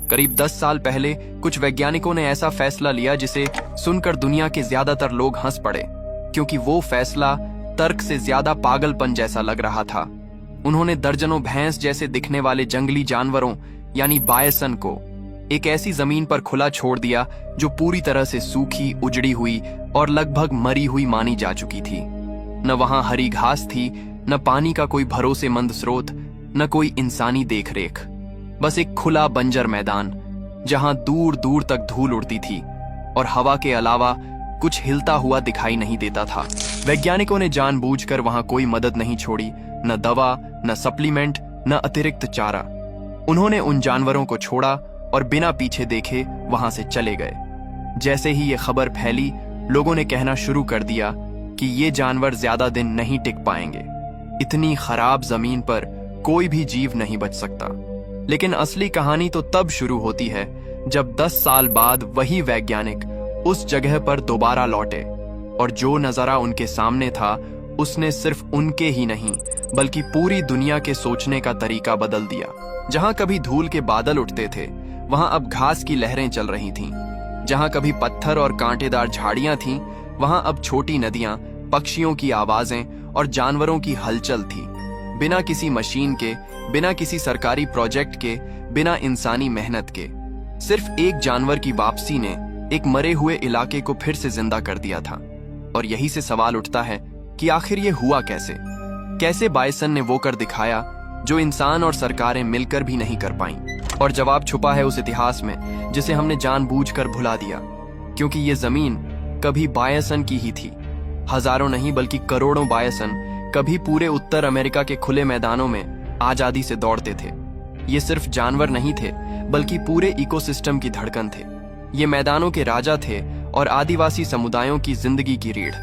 करीब 10 साल पहले कुछ वैज्ञानिकों ने ऐसा फैसला लिया जिसे सुनकर दुनिया के ज्यादातर लोग हंस पड़े, क्योंकि वो फैसला तर्क से ज्यादा पागलपन जैसा लग रहा था। उन्होंने दर्जनों भैंस जैसे दिखने वाले जंगली जानवरों यानी बायसन को एक ऐसी जमीन पर खुला छोड़ दिया जो पूरी तरह से सूखी, उजड़ी हुई और लगभग मरी हुई मानी जा चुकी थी। न वहां हरी घास थी, न पानी का कोई भरोसेमंद स्रोत, न कोई इंसानी देखरेख। बस एक खुला बंजर मैदान जहां दूर दूर तक धूल उड़ती थी और हवा के अलावा कुछ हिलता हुआ दिखाई नहीं देता था। वैज्ञानिकों ने जानबूझकर वहां कोई मदद नहीं छोड़ी, न दवा, न सप्लीमेंट, न अतिरिक्त चारा। उन्होंने उन जानवरों को छोड़ा और बिना पीछे देखे वहां से चले गए। जैसे ही ये खबर फैली, लोगों ने कहना शुरू कर दिया कि ये जानवर ज्यादा दिन नहीं टिक पाएंगे। इतनी खराब जमीन पर कोई भी जीव नहीं बच सकता। लेकिन असली कहानी तो तब शुरू होती है जब 10 साल बाद वही वैज्ञानिक उस जगह पर दोबारा लौटे, और जो नजारा उनके सामने था उसने सिर्फ उनके ही नहीं बल्कि पूरी दुनिया के सोचने का तरीका बदल दिया। जहां कभी धूल के बादल उठते थे, वहां अब घास की लहरें चल रही थीं। जहां कभी पत्थर और कांटेदार झाड़ियां थीं, वहां अब छोटी नदियां, पक्षियों की आवाजें और जानवरों की हलचल थी। बिना किसी मशीन के, बिना किसी सरकारी प्रोजेक्ट के, बिना इंसानी मेहनत के, सिर्फ एक जानवर की वापसी ने एक मरे हुए इलाके को फिर से जिंदा कर दिया था। और यही से सवाल उठता है कि आखिर ये हुआ कैसे? कैसे बायसन ने वो कर दिखाया जो इंसान और सरकारें मिलकर भी नहीं कर पाईं? और जवाब छुपा है उस इतिहास में जिसे हमने जानबूझकर भुला दिया, क्योंकि ये जमीन कभी बायसन की ही थी। हजारों नहीं बल्कि करोड़ों बायसन कभी पूरे उत्तर अमेरिका के खुले मैदानों में आजादी से दौड़ते थे। ये सिर्फ जानवर नहीं थे बल्कि पूरे इकोसिस्टम की धड़कन थे। ये मैदानों के राजा थे और आदिवासी समुदायों की जिंदगी की रीढ़।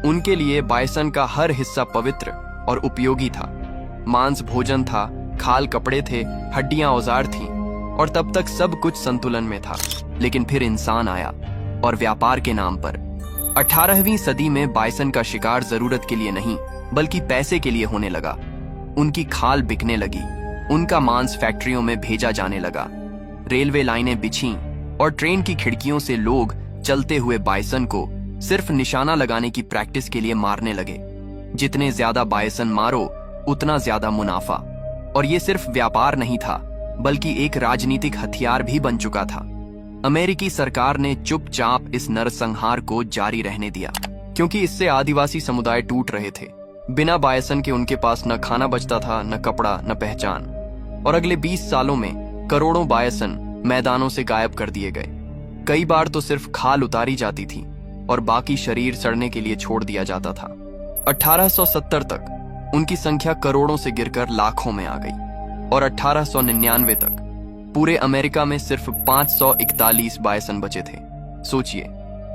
उनके लिए बायसन का हर हिस्सा पवित्र और उपयोगी था। मांस भोजन था, खाल कपड़े थे, हड्डियां औजार थीं, और तब तक सब कुछ संतुलन में था। लेकिन फिर इंसान आया और व्यापार के नाम पर 18वीं सदी में बायसन का शिकार जरूरत के लिए नहीं बल्कि पैसे के लिए होने लगा। उनकी खाल बिकने लगी, उनका मांस फैक्ट्रियों में भेजा जाने लगा, रेलवे लाइनें बिछीं और ट्रेन की खिड़कियों से लोग चलते हुए बायसन को सिर्फ निशाना लगाने की प्रैक्टिस के लिए मारने लगे। जितने ज्यादा बायसन मारो उतना ज्यादा मुनाफा। और ये सिर्फ व्यापार नहीं था बल्कि एक राजनीतिक हथियार भी बन चुका था। अमेरिकी सरकार ने चुपचाप इस नरसंहार को जारी रहने दिया, क्योंकि इससे आदिवासी समुदाय टूट रहे थे। बिना बायसन के उनके पास न खाना बचता था, न कपड़ा, न पहचान। और अगले 20 सालों में करोड़ों बायसन मैदानों से गायब कर दिए गए। कई बार तो सिर्फ खाल उतारी जाती थी और बाकी शरीर सड़ने के लिए छोड़ दिया जाता था। 1870 तक उनकी संख्या करोड़ों से गिरकर लाखों में आ गई और 1899 तक पूरे अमेरिका में सिर्फ 541 बायसन बचे थे। सोचिए,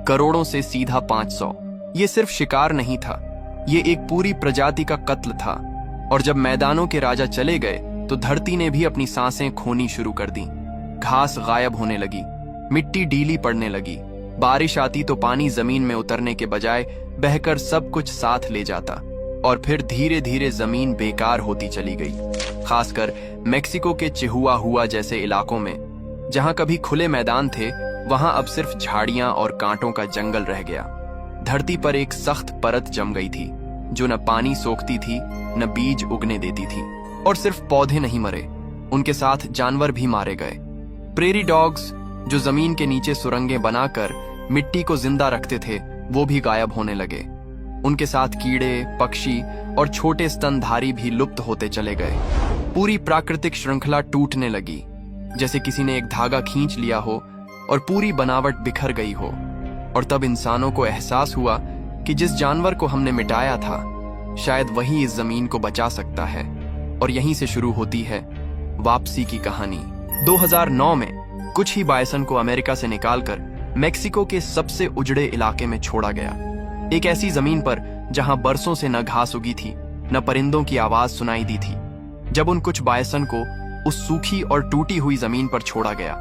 करोड़ों से सीधा 500। ये सिर्फ शिकार नहीं था, ये एक पूरी प्रजाति का कत्ल था। और जब मैदानों के राजा चले गए तो धरती ने भी अपनी सांसें खोनी शुरू कर दी। घास गायब होने लगी, मिट्टी ढीली पड़ने लगी, बारिश आती तो पानी जमीन में उतरने के बजाय बहकर सब कुछ साथ ले जाता। और फिर धीरे धीरे जमीन बेकार होती चली गई, खासकर मेक्सिको के चिहुआहुआ जैसे इलाकों में। जहां कभी खुले मैदान थे, वहां अब सिर्फ झाड़ियां और कांटों का जंगल रह गया। धरती पर एक सख्त परत जम गई थी जो न पानी सोखती थी, न बीज उगने देती थी। और सिर्फ पौधे नहीं मरे, उनके साथ जानवर भी मारे गए। प्रेरी डॉग्स, जो जमीन के नीचे सुरंगें बनाकर मिट्टी को जिंदा रखते थे, वो भी गायब होने लगे। उनके साथ कीड़े, पक्षी और छोटे स्तनधारी भी लुप्त होते चले गए। पूरी प्राकृतिक श्रृंखला टूटने लगी, जैसे किसी ने एक धागा खींच लिया हो और पूरी बनावट बिखर गई हो। और तब इंसानों को एहसास हुआ कि जिस जानवर को हमने मिटाया था, शायद वही इस जमीन को बचा सकता है। और यहीं से शुरू होती है वापसी की कहानी। 2009 में कुछ ही बायसन को अमेरिका से निकालकर मेक्सिको के सबसे उजड़े इलाके में छोड़ा गया। एक ऐसी जमीन पर जहां बरसों से न घास उगी थी, न परिंदों की आवाज सुनाई दी थी। जब उन कुछ बायसन को उस सूखी और टूटी हुई जमीन पर छोड़ा गया,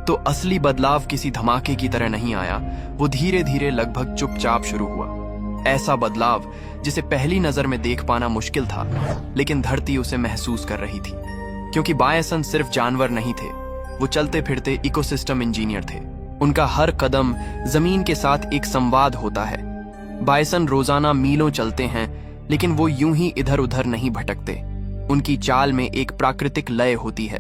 तो असली बदलाव किसी धमाके की तरह नहीं आया। वो धीरे धीरे लगभग चुपचाप शुरू हुआ। ऐसा बदलाव जिसे पहली नजर में देख पाना मुश्किल था, लेकिन धरती उसे महसूस कर रही थी। क्योंकि बायसन सिर्फ जानवर नहीं थे, वो चलते फिरते इकोसिस्टम इंजीनियर थे। उनका हर कदम जमीन के साथ एक संवाद होता है। बायसन रोजाना मीलों चलते हैं, लेकिन वो यूं ही इधर उधर नहीं भटकते। उनकी चाल में एक प्राकृतिक लय होती है।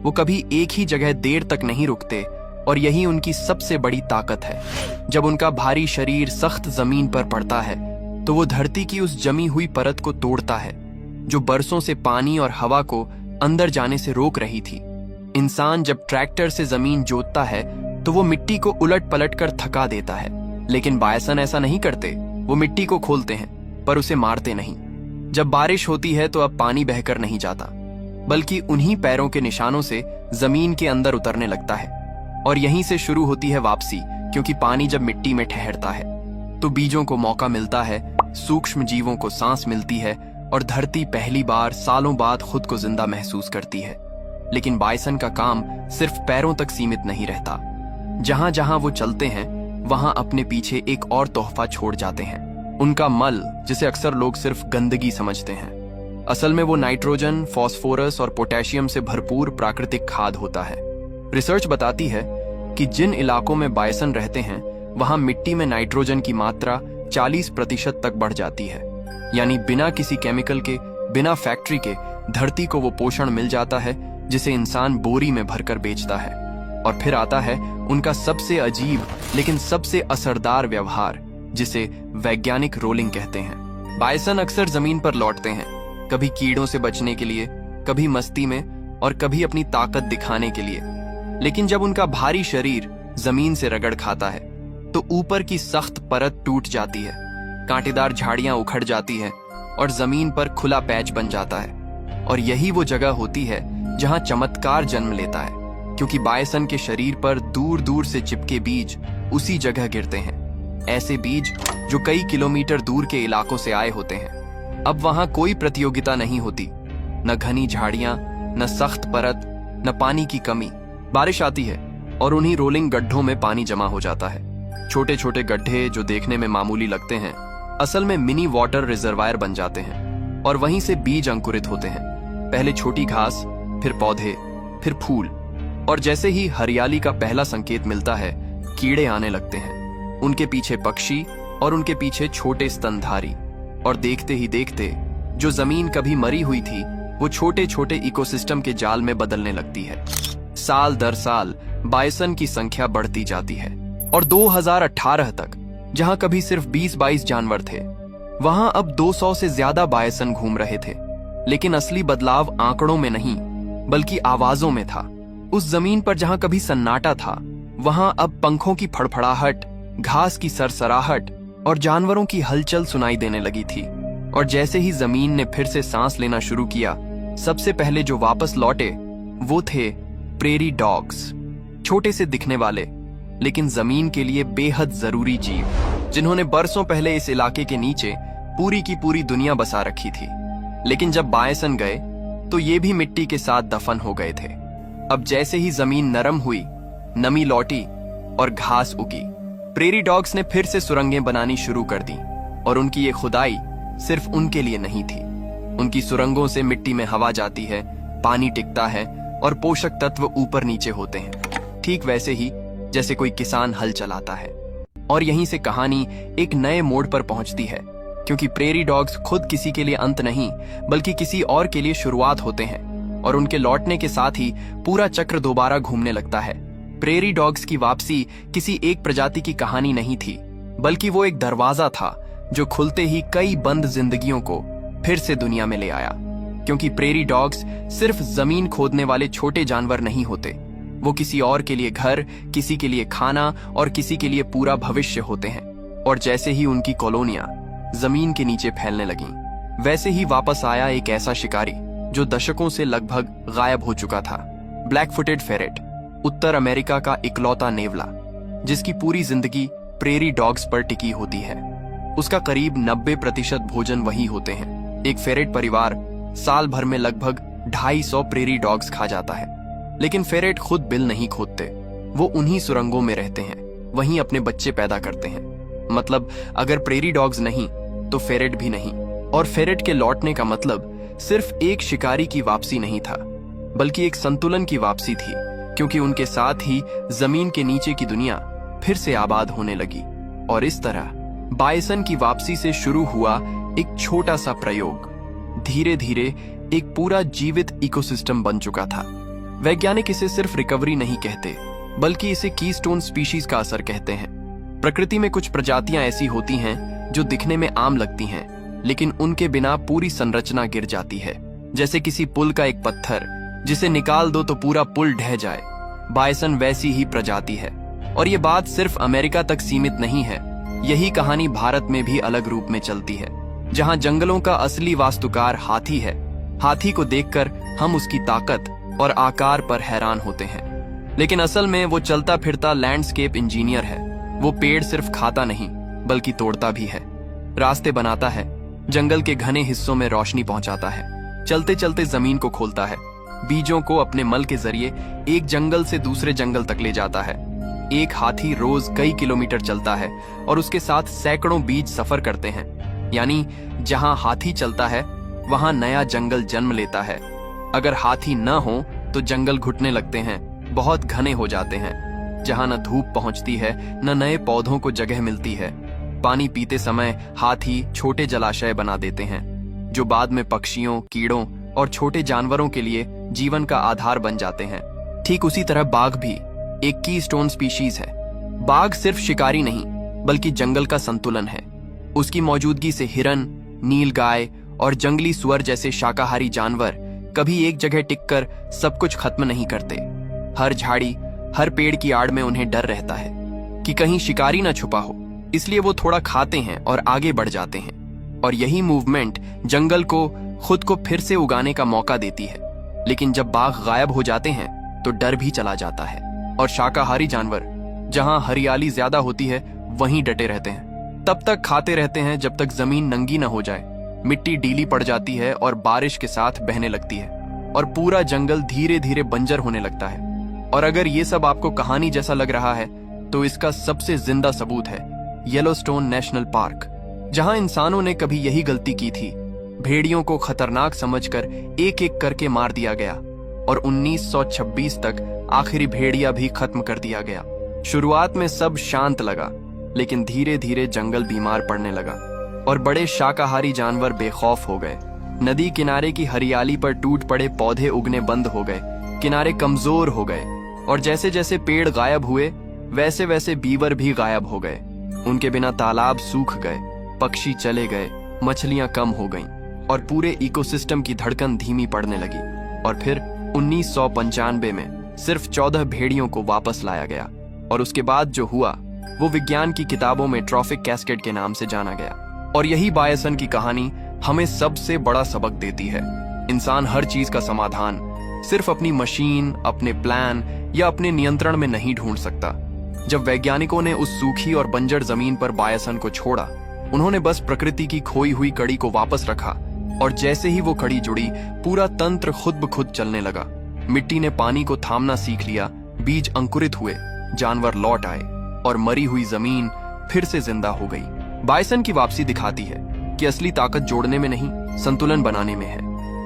वो कभी एक ही जगह देर तक नहीं रुकते, और यही उनकी सबसे बड़ी ताकत है। जब उनका भारी शरीर सख्त जमीन पर पड़ता है तो वो धरती की उस जमी हुई परत को तोड़ता है जो बरसों से पानी और हवा को अंदर जाने से रोक रही थी। इंसान जब ट्रैक्टर से जमीन जोतता है तो वो मिट्टी को उलट पलट कर थका देता है, लेकिन बायसन ऐसा नहीं करते। वो मिट्टी को खोलते हैं पर उसे मारते नहीं। जब बारिश होती है तो अब पानी बहकर नहीं जाता, बल्कि उन्हीं पैरों के निशानों से जमीन के अंदर उतरने लगता है। और यहीं से शुरू होती है वापसी, क्योंकि पानी जब मिट्टी में ठहरता है तो बीजों को मौका मिलता है, सूक्ष्म जीवों को सांस मिलती है, और धरती पहली बार सालों बाद खुद को जिंदा महसूस करती है। लेकिन बायसन का काम सिर्फ पैरों तक सीमित नहीं रहता। जहां जहां वो चलते हैं वहां अपने पीछे एक और तोहफा छोड़ जाते हैं, उनका मल, जिसे अक्सर लोग सिर्फ गंदगी समझते हैं। असल में वो नाइट्रोजन, फास्फोरस और पोटेशियम से भरपूर प्राकृतिक खाद होता है। रिसर्च बताती है कि जिन इलाकों में बायसन रहते हैं वहां मिट्टी में नाइट्रोजन की मात्रा 40% तक बढ़ जाती है। यानी बिना किसी केमिकल के, बिना फैक्ट्री के धरती को वो पोषण मिल जाता है जिसे इंसान बोरी में भरकर बेचता है। और फिर आता है उनका सबसे अजीब लेकिन सबसे असरदार व्यवहार, जिसे वैज्ञानिक रोलिंग कहते हैं। बायसन अक्सर जमीन पर लौटते हैं, कभी कीड़ों से बचने के लिए, कभी मस्ती में, और कभी अपनी ताकत दिखाने के लिए। लेकिन जब उनका भारी शरीर जमीन से रगड़ खाता है तो ऊपर की सख्त परत टूट जाती है, कांटेदार झाड़ियां उखड़ जाती है और जमीन पर खुला पैच बन जाता है। और यही वो जगह होती है जहां चमत्कार जन्म लेता है, क्योंकि बायसन के शरीर पर दूर दूर से चिपके बीज उसी जगह गिरते हैं। ऐसे बीज जो कई किलोमीटर दूर के इलाकों से आए होते हैं। अब वहां कोई प्रतियोगिता नहीं होती, न घनी झाड़ियां, न सख्त परत, न पानी की कमी। बारिश आती है और उन्हीं रोलिंग गड्ढों में पानी जमा हो जाता है। छोटे छोटे गड्ढे जो देखने में मामूली लगते हैं, असल में मिनी वाटर रिजर्वायर बन जाते हैं, और वहीं से बीज अंकुरित होते हैं। पहले छोटी घास, फिर पौधे, फिर फूल, और जैसे ही हरियाली का पहला संकेत मिलता है, कीड़े आने लगते हैं। उनके पीछे पक्षी, और उनके पीछे छोटे स्तनधारी। और देखते ही देखते जो जमीन कभी मरी हुई थी वो छोटे छोटे इकोसिस्टम के जाल में बदलने लगती है। साल दर साल बायसन की संख्या बढ़ती जाती है, और 2018 तक जहां कभी सिर्फ 20-22 जानवर थे, वहां अब 200 से ज्यादा बायसन घूम रहे थे। लेकिन असली बदलाव आंकड़ों में नहीं, बल्कि आवाजों में था। उस जमीन पर जहां कभी सन्नाटा था, वहां अब पंखों की फड़फड़ाहट, घास की सरसराहट और जानवरों की हलचल सुनाई देने लगी थी। और जैसे ही जमीन ने फिर से सांस लेना शुरू किया, सबसे पहले जो वापस लौटे वो थे प्रेरी डॉग्स। छोटे से दिखने वाले, लेकिन जमीन के लिए बेहद जरूरी जीव, जिन्होंने बरसों पहले इस इलाके के नीचे पूरी की पूरी दुनिया बसा रखी थी। लेकिन जब बायसन गए तो ये भी मिट्टी के साथ दफन हो गए थे। अब जैसे ही जमीन नरम हुई, नमी लौटी और घास उगी, प्रेरी डॉग्स ने फिर से सुरंगें बनानी शुरू कर दी। और उनकी ये खुदाई सिर्फ उनके लिए नहीं थी। उनकी सुरंगों से मिट्टी में हवा जाती है, पानी टिकता है और पोषक तत्व ऊपर नीचे होते हैं, ठीक वैसे ही जैसे कोई किसान हल चलाता है। और यहीं से कहानी एक नए मोड़ पर पहुंचती है, क्योंकि प्रेरी डॉग्स खुद किसी के लिए अंत नहीं, बल्कि किसी और के लिए शुरुआत होते हैं। और उनके लौटने के साथ ही पूरा चक्र दोबारा घूमने लगता है। प्रेरी डॉग्स की वापसी किसी एक प्रजाति की कहानी नहीं थी, बल्कि वो एक दरवाजा था जो खुलते ही कई बंद जिंदगियों को फिर से दुनिया में ले आया। क्योंकि प्रेरी डॉग्स सिर्फ जमीन खोदने वाले छोटे जानवर नहीं होते, वो किसी और के लिए घर, किसी के लिए खाना और किसी के लिए पूरा भविष्य होते हैं। और जैसे ही उनकी कॉलोनियां जमीन के नीचे फैलने लगीं, वैसे ही वापस आया एक ऐसा शिकारी जो दशकों से लगभग गायब हो चुका था। ब्लैक फुटेड फेरेट, उत्तर अमेरिका का इकलौता नेवला, जिसकी पूरी जिंदगी प्रेरी डॉग्स पर टिकी होती है। उसका करीब 90% भोजन वही होते हैं। एक फेरेट परिवार साल भर में लगभग 250 प्रेरी डॉग्स खा जाता है। लेकिन फेरेट खुद बिल नहीं खोदते, वो उन्हीं सुरंगों में रहते हैं, वहीं अपने बच्चे पैदा करते हैं। मतलब अगर प्रेरी डॉग्स नहीं तो फेरेट भी नहीं। और फेरेट के लौटने का मतलब सिर्फ एक शिकारी की वापसी नहीं था, बल्कि एक संतुलन की वापसी थी, क्योंकि उनके साथ ही जमीन के नीचे की दुनिया फिर से आबाद होने लगी। और इस तरह बायसन की वापसी से शुरू हुआ एक छोटा सा प्रयोग धीरे धीरे एक पूरा जीवित इकोसिस्टम बन चुका था। वैज्ञानिक इसे सिर्फ रिकवरी नहीं कहते, बल्कि इसे कीस्टोन स्पीशीज का असर कहते हैं। प्रकृति में कुछ प्रजातियां ऐसी होती हैं जो दिखने में आम लगती हैं, लेकिन उनके बिना पूरी संरचना गिर जाती है। जैसे किसी पुल का एक पत्थर जिसे निकाल दो तो पूरा पुल ढह जाए। बायसन वैसी ही प्रजाति है। और ये बात सिर्फ अमेरिका तक सीमित नहीं है। यही कहानी भारत में भी अलग रूप में चलती है, जहां जंगलों का असली वास्तुकार हाथी है। हाथी को देखकर हम उसकी ताकत और आकार पर हैरान होते हैं, लेकिन असल में वो चलता फिरता लैंडस्केप इंजीनियर है। वो पेड़ सिर्फ खाता नहीं बल्कि तोड़ता भी है, रास्ते बनाता है, जंगल के घने हिस्सों में रोशनी पहुंचाता है, चलते चलते जमीन को खोलता है, बीजों को अपने मल के जरिए एक जंगल से दूसरे जंगल तक ले जाता है। एक हाथी रोज कई किलोमीटर चलता है और उसके साथ सैकड़ों बीज सफर करते हैं। यानी जहां हाथी चलता है वहां नया जंगल जन्म लेता है। अगर हाथी न हो तो जंगल घुटने लगते हैं, बहुत घने हो जाते हैं। जहां न धूप पहुंचती है न नए पौधों को जगह मिलती है। पानी पीते समय हाथी छोटे जलाशय बना देते हैं, जो बाद में पक्षियों, कीड़ों और छोटे जानवरों के लिए जीवन का आधार बन जाते हैं। ठीक उसी तरह बाघ भी एक कीस्टोन स्पीशीज है। बाघ सिर्फ शिकारी नहीं बल्कि जंगल का संतुलन है। उसकी मौजूदगी से हिरन, नीलगाय और जंगली सुअर जैसे शाकाहारी जानवर कभी एक जगह टिककर सब कुछ खत्म नहीं करते। हर झाड़ी, हर पेड़ की आड़ में उन्हें डर रहता है कि कहीं शिकारी न छुपा हो, इसलिए वो थोड़ा खाते हैं और आगे बढ़ जाते हैं। और यही मूवमेंट जंगल को खुद को फिर से उगाने का मौका देती है। लेकिन जब बाघ गायब हो जाते हैं तो डर भी चला जाता है और शाकाहारी जानवर जहां हरियाली ज्यादा होती है वहीं डटे रहते हैं। तब तक खाते रहते हैं जब तक जमीन नंगी न हो जाए, मिट्टी डीली पड़ जाती है और बारिश के साथ बहने लगती है और पूरा जंगल धीरे धीरे बंजर होने लगता है। और अगर ये सब आपको कहानी जैसा लग रहा है तो इसका सबसे जिंदा सबूत है येलोस्टोन नेशनल पार्क, जहां इंसानों ने कभी यही गलती की थी। भेड़ियों को खतरनाक समझकर एक एक करके मार दिया गया और 1926 तक आखिरी भेड़िया भी खत्म कर दिया गया। शुरुआत में सब शांत लगा, लेकिन धीरे धीरे जंगल बीमार पड़ने लगा और बड़े शाकाहारी जानवर बेखौफ हो गए। नदी किनारे की हरियाली पर टूट पड़े पौधे उगने बंद हो गए, किनारे कमजोर हो गए और जैसे जैसे पेड़ गायब हुए वैसे वैसे बीवर भी गायब हो गए। उनके बिना तालाब सूख गए, पक्षी चले गए, मछलियां कम हो गईं और पूरे इकोसिस्टम की धड़कन धीमी पड़ने लगी। और फिर 1995 में सिर्फ 14 भेड़ियों को वापस लाया गया और उसके बाद जो हुआ वो विज्ञान की किताबों में ट्रॉफिक कैस्केड के नाम से जाना गया। और यही बायसन की कहानी हमें सबसे बड़ा सबक देती है। इंसान हर चीज का समाधान सिर्फ अपनी मशीन, अपने प्लान या अपने नियंत्रण में नहीं ढूंढ सकता। जब वैज्ञानिकों ने उस सूखी और बंजर जमीन पर बायसन को छोड़ा, उन्होंने बस प्रकृति की खोई हुई कड़ी को वापस रखा और जैसे ही वो कड़ी जुड़ी पूरा तंत्र खुद ब खुद चलने लगा। मिट्टी ने पानी को थामना सीख लिया, बीज अंकुरित हुए, जानवर लौट आए और मरी हुई जमीन फिर से जिंदा हो गई। बायसन की वापसी दिखाती है कि असली ताकत जोड़ने में नहीं, संतुलन बनाने में है।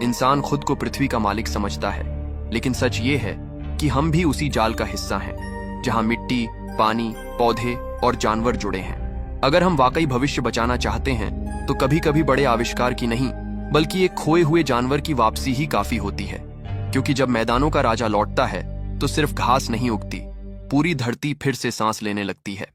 इंसान खुद को पृथ्वी का मालिक समझता है, लेकिन सच ये है कि हम भी उसी जाल का हिस्सा हैं, जहां मिट्टी, पानी, पौधे और जानवर जुड़े हैं। अगर हम वाकई भविष्य बचाना चाहते हैं तो कभी कभी बड़े आविष्कार की नहीं बल्कि एक खोए हुए जानवर की वापसी ही काफी होती है। क्योंकि जब मैदानों का राजा लौटता है तो सिर्फ घास नहीं उगती, पूरी धरती फिर से सांस लेने लगती है।